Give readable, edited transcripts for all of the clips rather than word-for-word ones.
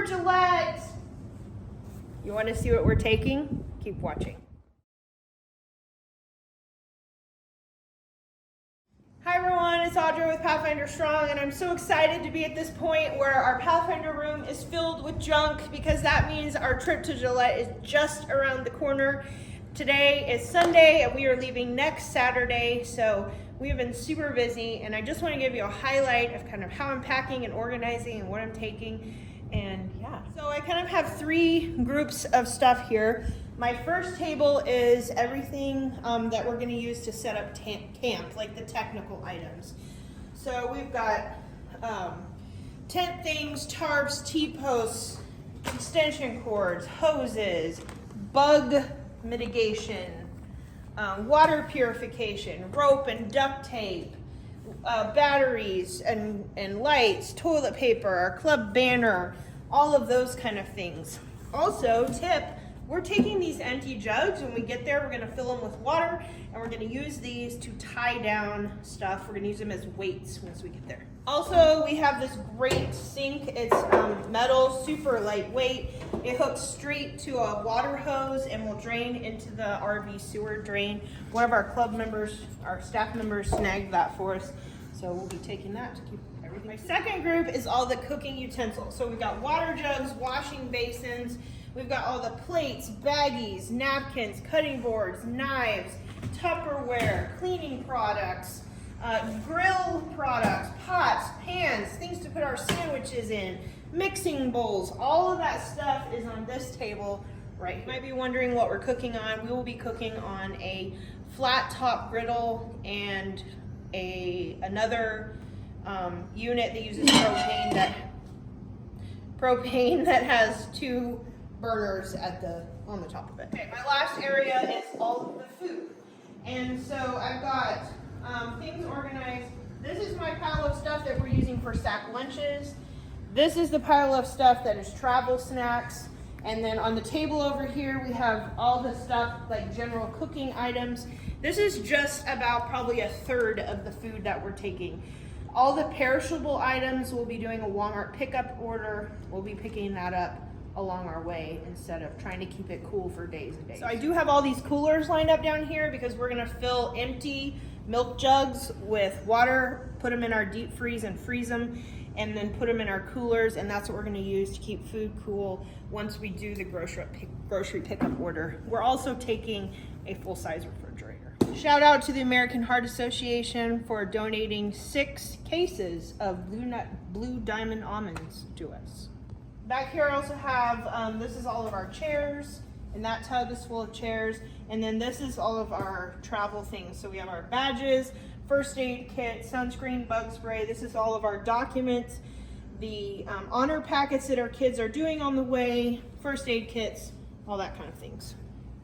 Gillette. You want to see what we're taking? Keep watching. Hi everyone, it's Audra with Pathfinder Strong, and I'm so excited to be at this point where our Pathfinder room is filled with junk, because that means our trip to Gillette is just around the corner. Today is Sunday and we are leaving next Saturday, so we have been super busy, and I just want to give you a highlight of kind of how I'm packing and organizing and what I'm taking. And yeah, so I kind of have three groups of stuff here. My first table is everything that we're going to use to set up camp, like the technical items. So we've got tent things, tarps, T-posts, extension cords, hoses, bug mitigation, water purification, rope and duct tape, batteries and lights, toilet paper, our club banner, all of those kind of things. Also, tip, we're taking these empty jugs. When we get there, we're going to fill them with water, and we're going to use these to tie down stuff. We're going to use them as weights once we get there. Also, we have this great sink. It's metal, super lightweight. It hooks straight to a water hose and will drain into the RV sewer drain. One of our club members, our staff members, snagged that for us, so we'll be taking that to keep everything. My second group is all the cooking utensils. So we've got water jugs, washing basins. We've got all the plates, baggies, napkins, cutting boards, knives, Tupperware, cleaning products, grill products, pots, pans, things to put our sandwiches in, mixing bowls. All of that stuff is on this table right here. You might be wondering what we're cooking on. We will be cooking on a flat top griddle and another unit that uses propane that has two burners on the top of it. Okay, my last area is all of the food. And so I've got things organized. This is my pile of stuff that we're using for sack lunches. This is the pile of stuff that is travel snacks. And then on the table over here, we have all the stuff like general cooking items. This is just about probably a third of the food that we're taking. All the perishable items, we'll be doing a Walmart pickup order. We'll be picking that up along our way instead of trying to keep it cool for days and days. So I do have all these coolers lined up down here because we're gonna fill empty milk jugs with water, put them in our deep freeze and freeze them, and then put them in our coolers, and that's what we're gonna use to keep food cool once we do the grocery pickup order. We're also taking a full-size refrigerator. Shout out to the American Heart Association for donating 6 cases of Blue Diamond almonds to us. Back here I also have, this is all of our chairs, and that tub is full of chairs. And then this is all of our travel things. So we have our badges, first aid kit, sunscreen, bug spray. This is all of our documents, the honor packets that our kids are doing on the way, first aid kits, all that kind of things.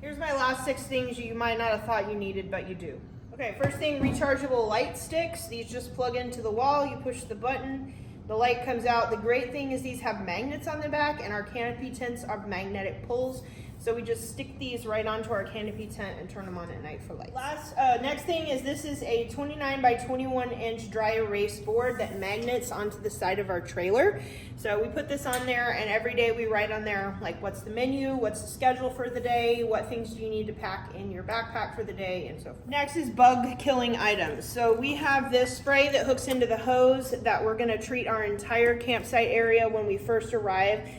Here's my last 6 things you might not have thought you needed, but you do. Okay, first thing, rechargeable light sticks. These just plug into the wall, you push the button, the light comes out. The great thing is these have magnets on the back, and our canopy tents are magnetic pulls. So we just stick these right onto our canopy tent and turn them on at night for lights. Next thing is this is a 29 by 21 inch dry erase board that magnets onto the side of our trailer. So we put this on there, and every day we write on there like what's the menu, what's the schedule for the day, what things do you need to pack in your backpack for the day, and so forth. Next is bug killing items. So we have this spray that hooks into the hose that we're gonna treat our entire campsite area when we first arrive.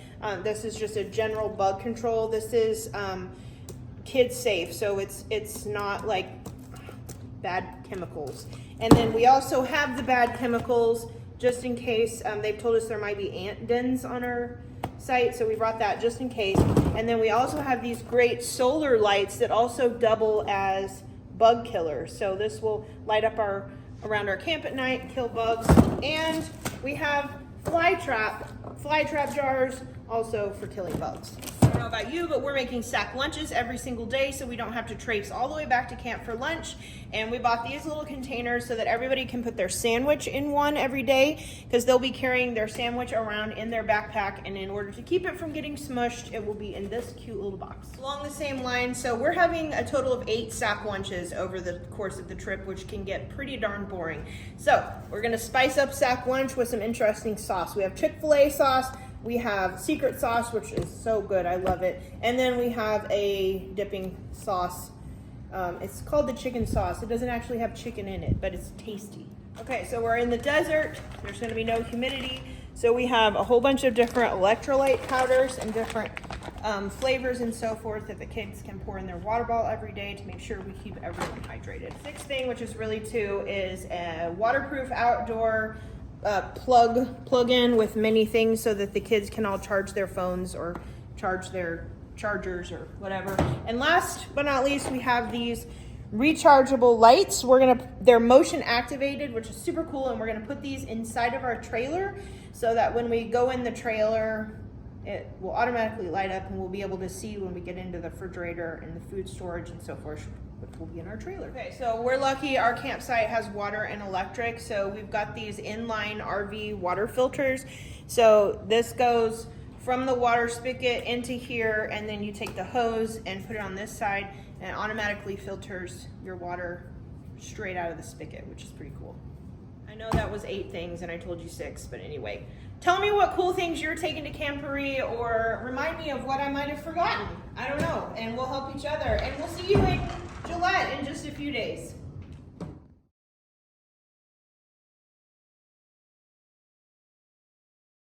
This is just a general bug control. This is kid safe, so it's not like bad chemicals. And then we also have the bad chemicals just in case. They've told us there might be ant dens on our site, so we brought that just in case. And then we also have these great solar lights that also double as bug killers. So this will light up around our camp at night, kill bugs. And we have fly trap jars also for killing bugs. I don't know about you, but we're making sack lunches every single day so we don't have to traipse all the way back to camp for lunch. And we bought these little containers so that everybody can put their sandwich in one every day, because they'll be carrying their sandwich around in their backpack, and in order to keep it from getting smushed, it will be in this cute little box. Along the same line, so we're having a total of 8 sack lunches over the course of the trip, which can get pretty darn boring. So we're gonna spice up sack lunch with some interesting sauce. We have Chick-fil-A sauce, We have secret sauce, which is so good. I love it. And then we have a dipping sauce. It's called the chicken sauce. It doesn't actually have chicken in it, but it's tasty. Okay, so we're in the desert. There's going to be no humidity. So we have a whole bunch of different electrolyte powders and different flavors and so forth that the kids can pour in their water bottle every day to make sure we keep everyone hydrated. Sixth thing, which is really too, is a waterproof outdoor plug-in with many things so that the kids can all charge their phones or charge their chargers or whatever. And last but not least, we have these rechargeable lights. They're motion activated, which is super cool, and we're gonna put these inside of our trailer so that when we go in the trailer, it will automatically light up and we'll be able to see when we get into the refrigerator and the food storage and so forth, which will be in our trailer. Okay, so we're lucky our campsite has water and electric, so we've got these inline RV water filters. So this goes from the water spigot into here, and then you take the hose and put it on this side, and it automatically filters your water straight out of the spigot, which is pretty cool. I know that was 8 things and I told you 6, but anyway. Tell me what cool things you're taking to Camporee, or remind me of what I might have forgotten. I don't know, and we'll help each other. And we'll see you in Gillette in just a few days.